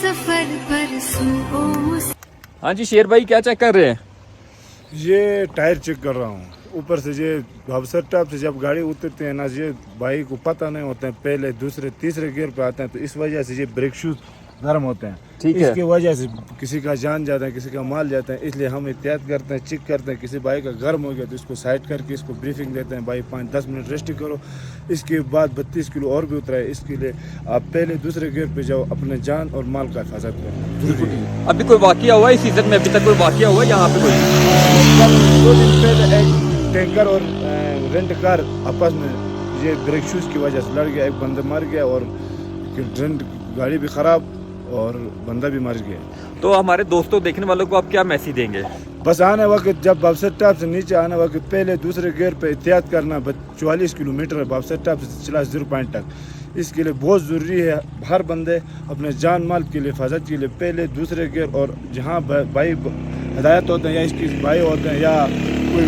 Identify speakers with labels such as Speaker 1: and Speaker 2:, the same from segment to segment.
Speaker 1: सफर पर सुनो।
Speaker 2: हाँ जी शेर भाई, क्या चेक कर रहे हैं?
Speaker 3: ये टायर चेक कर रहा हूँ। ऊपर से ये अफसर टॉप से जब गाड़ी उतरते हैं ना, ये भाई को पता नहीं होता है, पहले दूसरे तीसरे गियर पे आते हैं, तो इस वजह से ये ब्रेक शूज गर्म होते हैं।
Speaker 2: ठीक है।
Speaker 3: इसकी वजह से किसी का जान जाता है, किसी का माल जाता है, इसलिए हम एहतियात करते हैं, चेक करते हैं। किसी भाई का गर्म हो गया तो इसको साइड करके इसको ब्रीफिंग देते हैं, भाई 5-10 मिनट रेस्ट करो। इसके बाद 32 किलो और भी उतरा है, इसके लिए आप पहले दूसरे गियर पे जाओ, अपने जान और माल का हिफाजत करो।
Speaker 2: अभी कोई वाकया हुआ है इस सीजन में? अभी तक कोई वाकया हुआ है यहाँ पे कोई?
Speaker 3: 2 दिन पहले एक टैंकर और रेंट कार आपस में ये ब्रेक शूज की वजह से लड़ गया, एक बंदा मर गया और रेंट गाड़ी भी ख़राब और बंदा भी मर गया।
Speaker 2: तो हमारे दोस्तों देखने वालों को आप क्या मैसेज देंगे?
Speaker 3: बस आने वक्त जब बाबसर टॉप से नीचे आने वक्त पहले दूसरे गियर पे एहतियात करना। 44 किलोमीटर है बाबसर टॉप से चला 0 पॉइंट तक, इसके लिए बहुत ज़रूरी है हर बंदे अपने जान माल के लिए हिफाजत के लिए पहले दूसरे गियर, और जहाँ भाई हिदायत होते हैं या इसकी भाई होते हैं या कोई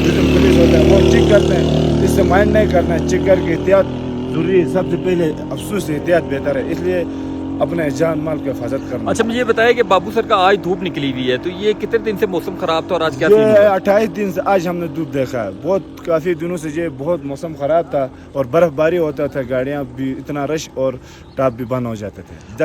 Speaker 3: पुलिस होता है, वो चेक करते हैं। इससे माइंड नहीं करना है, चेक करके एहतियात ज़रूरी है। सबसे पहले अफसोस से एहतियात बेहतर है, इसलिए अपने जान माल की हिफाजत करना।
Speaker 2: अच्छा मुझे ये बताया कि बाबू सर का आज धूप निकली हुई है, तो ये कितने दिन से मौसम खराब था और आज क्या सीन
Speaker 3: ये
Speaker 2: हुआ?
Speaker 3: 28 दिन से आज हमने धूप देखा है। बहुत काफ़ी दिनों से ये बहुत मौसम ख़राब था और बर्फ़बारी होता था, गाड़ियाँ भी इतना रश और टॉप भी बंद हो जाते थे।